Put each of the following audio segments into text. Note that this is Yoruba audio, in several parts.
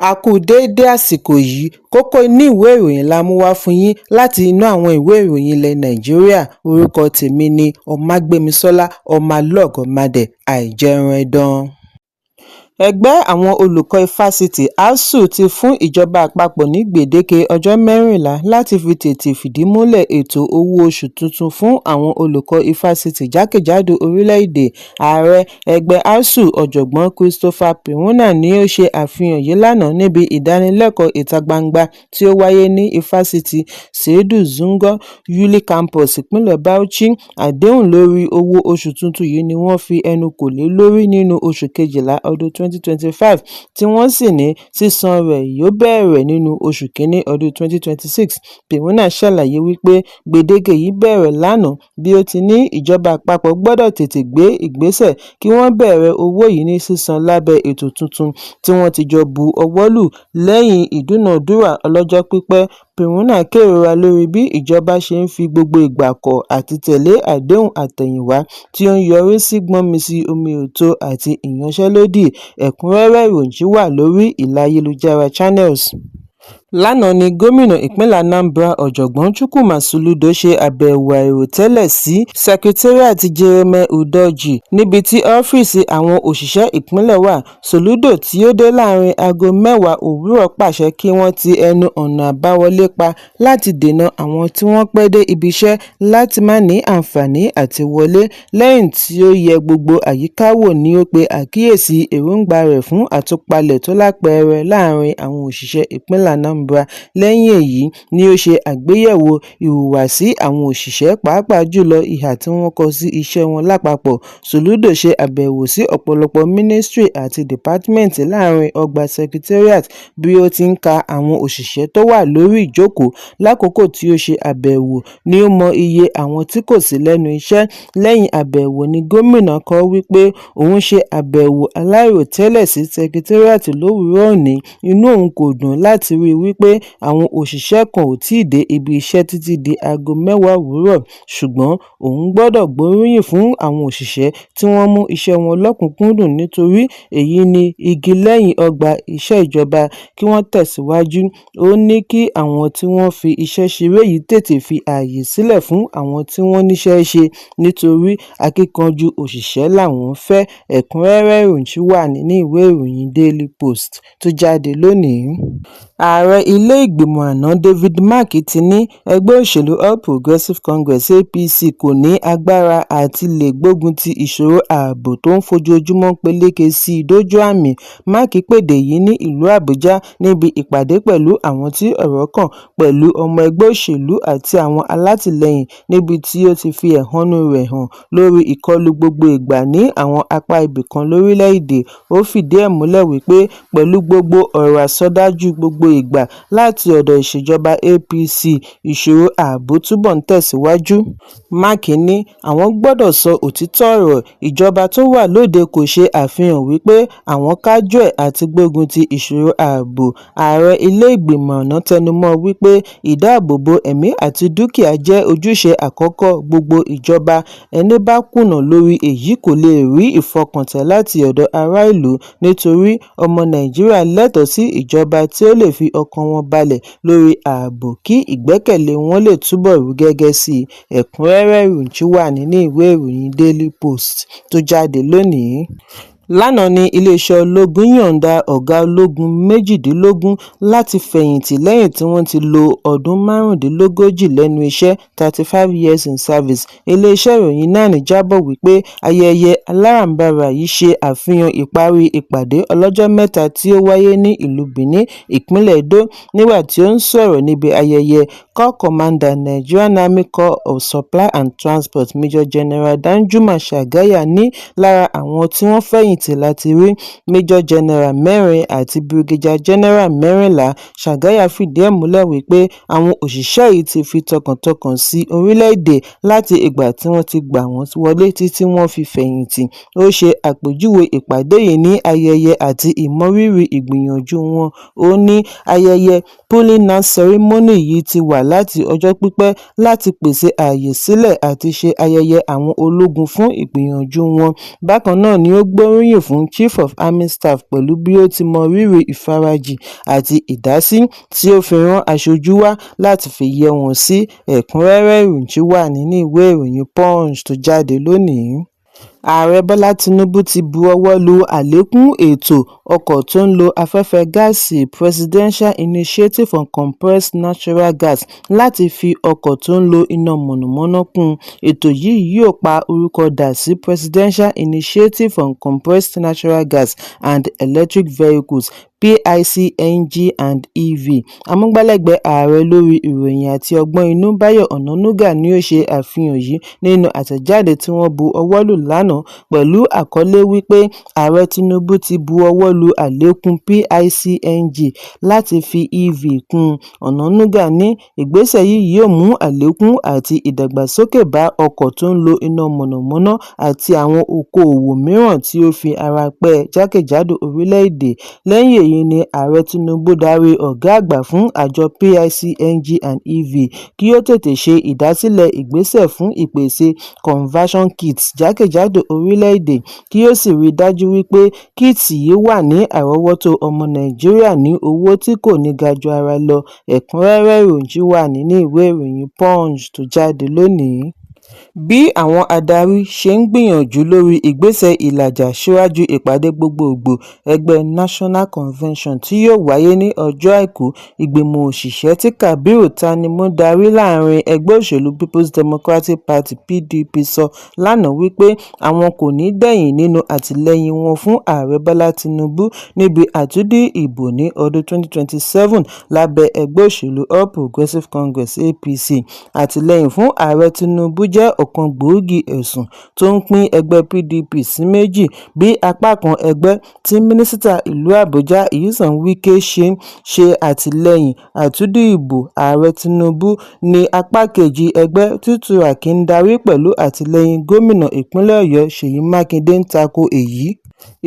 A kú déédé àsìkò yìí, kókó inú ìwé ìròyìn la mú wá fún yín láti inú àwọn ìwé ìròyìn ilẹ̀ Nàìjíríà. Orúkọ tèmi ni Ọmágbémisọ́lá Ọmọlọ́gọ̀mádẹ àìjẹran ẹdán. Ẹgbẹ́ àwọn olùkọ́ ifásitì ASUU ti fún ìjọba àpapọ̀ ní gbèdéke ọjọ́ 14 láti fi tètè fìdí múlẹ̀ ètò owó oṣù tuntun fún àwọn olùkọ́ ifásitì jákèjádò orílẹ̀-èdè. Ààrẹ ẹgbẹ́ ASUU Ọ̀jọ̀gbọ́n Christopher Piruna ni ó ṣe àfihàn yìí lánàá níbi ìdánilẹ́kọ̀ọ́ ìta gbangba tí ó wáyé ní ifásitì Seydou Zungur Wuli Campus ìpínlẹ̀ Bauchi. Àdéhùn lórí owó oṣù tuntun yìí ni wọ́n fi ẹnu kò lé lórí nínú oṣù kejìlá ọdún 2025 tí wọ́n sì ní sísan rẹ̀ yóò bẹ̀rẹ̀ nínú oṣù kínní ọdún 2026. Piruna ṣàlàyé wípé gbèdéke yìí bẹ̀rẹ̀ lánàá bí ó ti ní ìjọba àpapọ̀ gbọ́dọ̀ tètè gbé ìgbésẹ̀ kí wọ́n bẹ̀rẹ̀ owó yìí ní sísan lábẹ́ ètò tuntun tí wọ́n ti jọ bu ọwọ́ lù lẹ́yìn ìdúnàdúrà ọlọ́jọ́ pípẹ́. Piruna kérora lórí bí ìjọba ṣe ń fi gbogbo ìgbà kọ̀ àti tẹ̀lé àdéhùn àtẹ̀yìnwá tí ó ń yọrí sí gbọ́nmisí omi òtó àti ìyanṣẹ́lódì. Ẹ̀kúnrẹ́rẹ́ ìròyìn wà lórí ìlà ayélujára Channels. Lánàá ni gómìnà ìpínlẹ̀ Anambra Ọ̀jọ̀gbọ́n Chukwuma Soludo ṣe àbẹ̀wò àìròtẹ́lẹ̀ sí Secretariat Jeremy Udojì níbi tí ọ́fíìsì àwọn òṣìṣẹ́ ìpínlẹ̀ wà. Soludo tí ó dé láàrin aago 10 òwúrọ̀ pàṣẹ kí wọ́n ti ẹnu ọ̀nà àbáwọlé pa láti dènà àwọn tí wọ́n pẹ́ dé ibiṣẹ́ láti má ní àǹfààní àti wọlé. Lẹ́yìn tí ó yẹ gbogbo àyíká wò ni ó pe àkíyèsí èròǹgbà rẹ̀ fún àtúpalẹ̀ tó lápẹẹrẹ láàrin àwọn òṣìṣẹ́ ìpínlẹ̀ Anambra. Lẹ́yìn èyí ni ó ṣe àgbéyẹ̀wò ìhùwàsí àwọn òṣìṣẹ́ pàápàá jùlọ ìhà tí wọ́n kọ sí iṣẹ́ wọn lápapọ̀. Soludo ṣe àbẹ̀wò sí ọ̀pọ̀lọpọ̀ ministry àti department láàrin ọgbà Secretariat bí ó ti ń ka àwọn òṣìṣẹ́ tó wà lórí ìjókòó. Lákòókò tí ó ṣe àbẹ̀wò ni ó mọ iye àwọn tí kò sí lẹ́nu iṣẹ́. Lẹ́yìn àbẹ̀wò ni gómìnà kọ wípé òun ṣe àbẹ̀wò aláìròtẹ́lẹ̀ sí Secretariat lówùúrọ̀ òní. Inú òun kò dùn láti rí wípé àwọn òṣìṣẹ́ kan ò tíì dé ibi iṣẹ́ títí di aago 10 òwúrọ̀, ṣùgbọ́n òun gbọ́dọ̀ gbóríyìn fún àwọn òṣìṣẹ́ tí wọ́n mú iṣẹ́ wọn lọ́kùnkúndùn nítorí èyí ni igi lẹ́yìn ọgbà iṣẹ́ ìjọba kí wọ́n tẹ̀síwájú. Ó ní kí àwọn tí wọ́n fi iṣẹ́ ṣeré yìí tètè fi ààyè sílẹ̀ fún àwọn tí wọ́n níṣẹ́ ṣe nítorí akíkanjú òṣìṣẹ́ làwọn fẹ́. Ẹ̀kúnrẹ́rẹ́ ìròyìn wà nínú ìwé ìròyìn Daily Post tó jáde lónìí. Ààrẹ ilé ìgbìmọ̀ àná David Mark ti ní ẹgbẹ́ òṣèlú All Progressives Congress APC kò ní agbára àti lè gbógun ti ìṣòro ààbò tó ń fojoojúmọ́ peléke sí i dójú àmì. Mark pèdè yìí ní ìlú Àbújá níbi ìpàdé pẹ̀lú àwọn tí ọ̀rọ̀ kàn pẹ̀lú ọmọ ẹgbẹ́ òṣèlú àti àwọn alátìlẹyìn níbi tí ó ti fi ẹ̀hónú rẹ̀ hàn lórí ìkọlù gbogbo ìgbà ní àwọn apá ibìkan lórílẹ̀-èdè. Ó fìdí ẹ̀ múlẹ̀ wípé pẹ̀lú gbogbo ọ̀rọ̀ àsọdájú gbogbo ìgbà láti ọ̀dọ̀ ìṣèjọba APC, ìṣòro ààbò túbọ̀ ń tẹ̀síwájú. Mark ní àwọn gbọ́dọ̀ sọ òtítọ́ ọ̀rọ̀. Ìjọba tó wà lóde kò ṣe àfihàn wípé àwọn kájú ẹ̀ àti gbógun ti ìṣòro ààbò. Ààrẹ ilé ìgbìmọ̀ àná tẹnumọ́ wípé ìdáàbòbò ẹ̀mí àti dúkìá jẹ́ ojúṣe àkọ́kọ́ gbogbo ìjọba. Ẹni bá kùnà lórí èyí kò lè rí ìfọkàntẹ̀ láti ọ̀dọ̀ ará ìlú nítorí ọmọ Nàìjíríà lẹ́tọ̀ọ́ sí ìjọba tí ó lè fi ọkàn wọn balẹ̀ lórí ààbò kí ìgbẹ́kẹ̀lé wọn lè túbọ̀ rú gẹ́gẹ́ sí i. Ẹ̀kúnrẹ́rẹ́ ìròyìn wà nínú ìwé ìròyìn Daily Post tó jáde lónìí. Lánàá ni iléeṣẹ́ ológun yọ̀ǹda ọ̀gá ológun 18 láti fẹ̀yìntì lẹ́yìn tí wọ́n ti lo ọdún 35 lẹ́nu iṣẹ́ 35 years in service. Iléeṣẹ́ ìròyìn náà ní jábọ̀ wípé ayẹyẹ aláràǹbarà yìí ṣe àfihàn ìparí ìpàdé ọlọ́jọ́ mẹ́ta tí ó wáyé ní ìlú Benin, ìpínlẹ̀ Edo. Nígbà tí ó ń sọ̀rọ̀ níbi ayẹyẹ, Corps Commander Nigerian Army Corps of Supply and Transport Major General Danjuma Shagaya ní lára àwọn tí wọ́n fẹ̀yìntì láti rí Major General 4 àti Brigadier General 14. Shagaya fìdí ẹ̀ múlẹ̀ wípé àwọn òṣìṣẹ́ yìí ti fi tọkàntọkàn sí orílẹ̀-èdè láti ìgbà tí wọ́n ti gbà wọ́n wọlé títí wọ́n fi fẹ̀yìntì. Ó ṣe àpèjúwe ìpàdé yìí ní ayẹyẹ àti ìmọrírì ìgbìyànjú wọn. Ó ní ayẹyẹ pulling out ceremony yìí ti wà láti ọjọ́ pípẹ́ láti pèsè ààyè sílẹ̀ àti ṣe ayẹyẹ àwọn ológun fún ìgbìyànjú wọn. Bákan náà ni ó gbóríyìn gbóríyìn fún Chief of Army Staff pẹ̀lú bí ó ti mọ rírì ìfarajìn àti ìdásí tí ó fi rán aṣojú wá láti fi yẹ́ wọn sí. Ẹ̀kúnrẹ́rẹ́ ìròyìn wà nínú ìwé ìròyìn Punch tó jáde lónìí. Ààrẹ Bọ́lá Tinubu ti buọwọ́ lu àlékún ètò ọkọ̀ tó ń lo afẹ́fẹ́ gáàsì Presidential Initiative on Compressed Natural Gas láti fi ọkọ̀ tó ń lo iná mọ̀nàmọ́ná kún. Ètò yìí yóò pa orúkọ dà sí Presidential Initiative on Compressed Natural Gas and Electric Vehicles PICNG and EV. Amúgbálẹ́gbẹ̀ẹ́ ààrẹ lórí ìròyìn àti ọgbọ́n inú Báyọ̀ Ọ̀nànúgà ni ó ṣe àfihàn yìí nínú àtẹ̀jáde tí wọ́n bu ọwọ́ lù lánàá pẹ̀lú àkọlé wípé ààrẹ Tinubu ti bu ọwọ́ lu àlékún PICNG láti fi EV kún. Ọ̀nànúgà ní ìgbésẹ̀ yìí yóò mú àlékún àti ìdàgbàsókè bá ọkọ̀ tó ń lo iná mọ̀nàmọ́ná àti àwọn okòòwò mìíràn tí ó fi ara pẹ́ jákèjádò orílẹ̀-èdè. Lẹ́yìn èyí ni ààrẹ Tinubu darí ọ̀gá àgbà fún àjọ PICNG and EV kí ó tètè ṣe ìdásílẹ̀ ìgbésẹ̀ fún ìpèsè conversion kits jákèjádò orílẹ̀-èdè kí ó sì rí dájú wípé kíìtì yìí wà ní àrọ́wọ́tó ọmọ Nàìjíríà ní owó tí kò ní ga ju ara lọ. Ẹ̀kúnrẹ́rẹ́ ìròyìn wà nínú ìwé ìròyìn Punch tó jáde lónìí. Bí àwọn adarí ṣe ń gbìyànjú lórí ìgbésẹ̀ ìlàjà síwájú ìpàdé gbogbogbò ẹgbẹ́ National Convention tí yóò wáyé ní ọjọ́ Àìkú, ìgbìmọ̀ òṣìṣẹ́ tí Kabiru Tanimu darí láàrin ẹgbẹ́ òṣèlú People's Democratic Party (PDP) sọ lánàá wípé àwọn kò ní dẹ̀yìn nínú àtìlẹ́yìn wọn fún ààrẹ Bọ́lá Tinubu níbi àtúndì ìbò ní ọdún 2027 lábẹ́ ẹgbẹ́ òṣèlú All Progressives Congress (APC). Àtìlẹ́yìn fún ààrẹ Tinubu jẹ́ ọ̀kan gbòógì ẹ̀sùn tó ń pín ẹgbẹ́ PDP sí méjì bí apá kan ẹgbẹ́ tí mínísítà ìlú Àbújá Nyesom Wike ṣe àtìlẹ́yìn àtúndì ìbò ààrẹ Tinubu ní apá kejì ẹgbẹ́ tí Turaki ń darí pẹ̀lú àtìlẹ́yìn gómìnà ìpínlẹ̀ Ọ̀yọ́ Ṣèyí Mákindé ń tako èyí.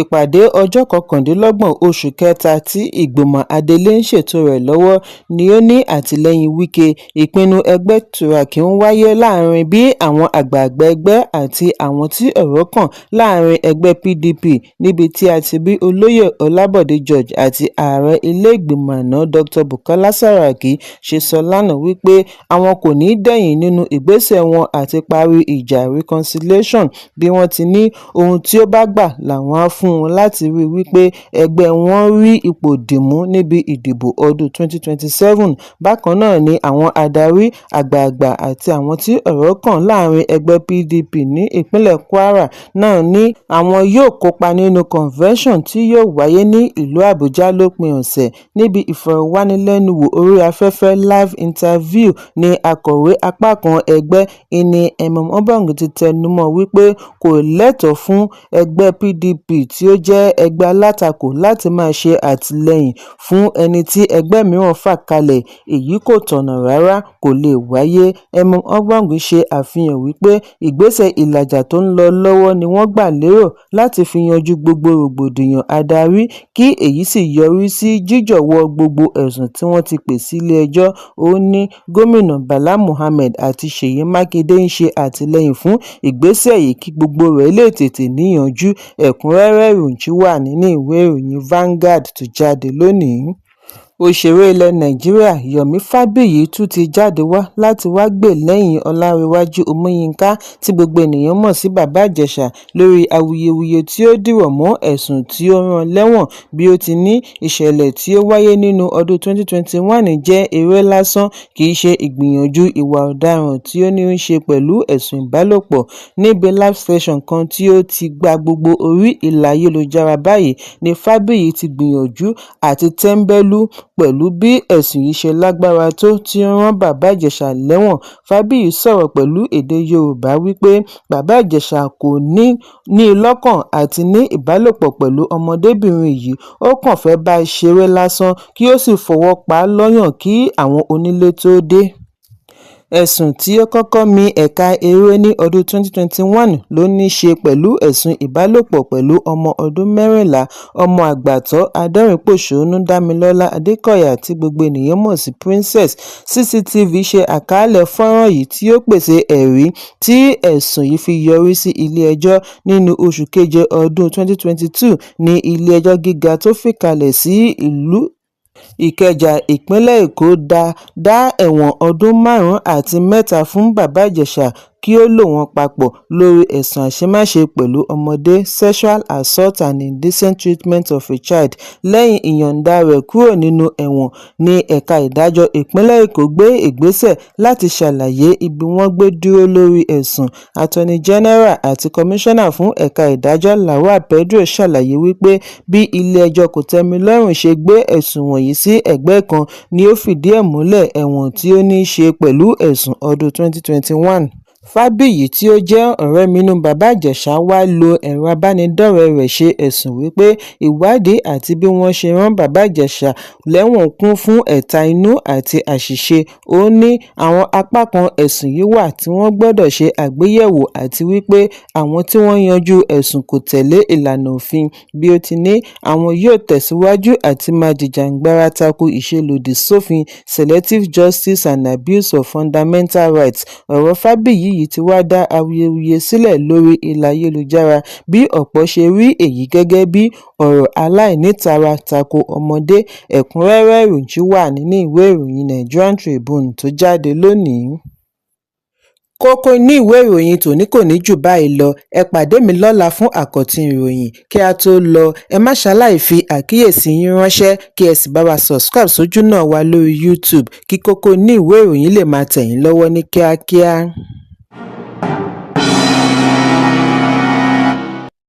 Ìpàdé ọjọ́ 29 oṣù kẹta tí ìgbìmọ̀ adelé ń ṣètò rẹ̀ lọ́wọ́ ni ó ní àtìlẹ́yìn Wike. Ìpinnu ẹgbẹ́ Turaki ń wáyé láàrin bí àwọn àgbààgbà ẹgbẹ́ àti àwọn tí ọ̀rọ̀ kàn láàrin ẹgbẹ́ PDP níbi tí a ti rí olóyè Ọlábọ̀dé George àti ààrẹ ilé ìgbìmọ̀ àná Dr. Bukola Saraki ṣe sọ lánàá wípé àwọn kò ní dẹ̀yìn nínú ìgbésẹ̀ wọn àti parí ìjà reconciliation bí wọ́n ti ní ohun tí ó bá gbà làwọn á fún un láti rí wípé ẹgbẹ́ wọn rí ipò dìmú níbi ìdìbò ọdún 2027. Bákan náà ni àwọn adarí àgbààgbà àti àwọn tí ọ̀rọ̀ kàn láàrin ẹgbẹ́ PDP ní ìpínlẹ̀ Kwara náà ní àwọn yóò kópa nínú convention tí yóò wáyé ní ìlú Àbújá lópin ọ̀sẹ̀. Níbi ìfọ̀rọ̀wánilẹ́nuwò orí afẹ́fẹ́ live interview ní akọ̀wé apá kan ẹgbẹ́ ìní Obong ti tẹnumọ́ wípé kò lẹ́tọ̀ọ́ fún ẹgbẹ́ PDP tí ó jẹ́ ẹgbẹ́ alátakò láti máa ṣe àtìlẹ́yìn fún ẹni tí ẹgbẹ́ mìíràn fà kalẹ̀. Èyí kò tọ̀nà rárá, kò lè wáyé. Obong ṣe àfihàn wípé ìgbésẹ̀ ìlàjà tó ń lọ lọ́wọ́ ni wọ́n gbà lérò láti fi yanjú gbogbo rògbòdìyàn adarí kí èyí sì yọrí sí jíjọ̀wọ́ gbogbo ẹ̀sùn tí wọ́n ti pè sílé ẹjọ́. Ó ní gómìnà Bala Mohammed àti Ṣèyí Mákindé ń ṣe àtìlẹ́yìn fún ìgbésẹ̀ yìí kí gbogbo rẹ̀ lè tètè níyanjú. Ẹ̀kúnrẹ́rẹ́ ìròyìn wà nínú ìwé ìròyìn Vanguard tó jáde lónìí. Òṣèré ilẹ̀ Nàìjíríà Yomi Fabiyi tún ti jáde wá láti wá gbè lẹ́yìn Ọlárẹ̀wájú Ọmọyínká tí gbogbo ènìyàn mọ̀ sí Bàbá Ìjẹ̀ṣà lórí awuyewuye tí ó dìrọ̀ mọ́ ẹ̀sùn tí ó rán lẹ́wọ̀n bí ó ti ní ìṣẹ̀lẹ̀ tí ó wáyé nínú ọdún 2021 jẹ́ eré lásán kì í ṣe ìgbìyànjú ìwà ọ̀daràn tí ó ní í ṣe pẹ̀lú ẹ̀sùn ìbálòpọ̀. Níbi live session kan tí ó ti gba gbogbo orí ìlà ayélujára báyìí ni Fabiyi ti gbìyànjú àti tẹ́ńbẹ́lú pẹ̀lú bí ẹ̀sùn yìí ṣe lágbára tó tí ó rán Bàbá Ìjẹ̀ṣà lẹ́wọ̀n. Fabiyi sọ̀rọ̀ pẹ̀lú èdè Yorùbá wípé Bàbá Ìjẹ̀ṣà kò ní lọ́kàn àti ní ìbálòpọ̀ pẹ̀lú ọmọdébìnrin yìí, ó kàn fẹ́ bá a ṣeré lásán kí ó sì fọwọ́ pa á lọ́yàn kí àwọn onílé tó dé. Ẹ̀sùn tí ó kọ́kọ́ mì ẹ̀ka eré ní ọdún 2021 ló ní ṣe pẹ̀lú ẹ̀sùn ìbálòpọ̀ pẹ̀lú ọmọ ọdún 14, ọmọ àgbàtọ́ adẹ́rìn-ín-pòṣónú Dámilọ́lá Adékọ̀yà tí gbogbo ènìyàn mọ̀ sí Princess. CCTV ṣe àkàálẹ̀ fọ́nrán yìí tí ó pèsè ẹ̀rí tí ẹ̀sùn yìí fi yọrí sí ilé-ẹjọ́. Nínú oṣù keje ọdún 2022 ní ilé-ẹjọ́ gíga tó fìkàlẹ̀ sí ìlú Ìkẹjà, ìpínlẹ̀ Èkó dá ẹ̀wọ̀n ọdún 5 àti 3 fún Bàbá Ìjẹ̀ṣà kí ó lò wọ́n papọ̀ lórí ẹ̀sùn àṣemáṣe pẹ̀lú ọmọdé sexual assault and indecent treatment of a child. Lẹ́yìn ìyọ̀ǹda rẹ̀ kúrò nínú ẹ̀wọ̀n ní ẹ̀ka ìdájọ́ ìpínlẹ̀ Èkó gbé ìgbésẹ̀ láti ṣàlàyé ibi wọ́n gbé dúró lórí ẹ̀sùn. Attorney General àti Kọmíṣánná fún ẹ̀ka ìdájọ́ Lawal Pedro ṣàlàyé wípé bí ilé-ẹjọ́ kòtẹ́milọ́rùn ṣe gbé ẹ̀sùn wọ̀nyí sí ẹ̀gbẹ́ kan ni ó fìdí ẹ̀ múlẹ̀ ẹ̀wọ̀n tí ó ní í ṣe pẹ̀lú ẹ̀sùn ọdún 2021. Fábíyì tí ó jẹ́ ọ̀rẹ́minú Bàbá Ìjẹ̀ṣà wá lo ẹ̀rọ abánidọ́rẹ̀ẹ́ rẹ̀ ṣe ẹ̀sùn wípé ìwádìí àti bí wọ́n ṣe rán Bàbá Ìjẹ̀ṣà lẹ́wọ̀n kún fún ẹ̀ta inú àti àṣìṣe. Ó ní àwọn apá kan ẹ̀sùn yìí wà tí wọ́n gbọ́dọ̀ ṣe àgbéyẹ̀wò àti wípé àwọn tí wọ́n yanjú ẹ̀sùn kò tẹ̀lé ìlànà òfin. Bí ó ti ní àwọn yóò tẹ̀síwájú àti máa jìjàǹgbara tako ìṣelòdì sófin, selective justice and abuse of fundamental rights. Ọ̀rọ̀ Fábíyì yìí ti wá dá awuyewuye sílẹ̀ lórí ilẹ̀ ayélujára bí ọ̀pọ̀ ṣe rí èyí gẹ́gẹ́ bí ọ̀rọ̀ aláìnítara tako ọmọdé. Ẹ̀kúnrẹ́rẹ́ ìròyìn wà nínú ìwé ìròyìn Nigerian Tribune tó jáde lónìí. Kókó inú ìwé ìròyìn tòní kò ní jù báyìí lọ. Ẹ pàdé mi lọ́la fún àkọ́tún ìròyìn. Kí a tó lọ, ẹ má ṣaláì fi àkíyèsí yín ránṣẹ́ kí ẹ sì bá wa subscribe sójú náà wa lórí YouTube kí kókó inú ìwé ìròyìn lè máa tẹ̀ yín lọ́wọ́ ní kíákíá.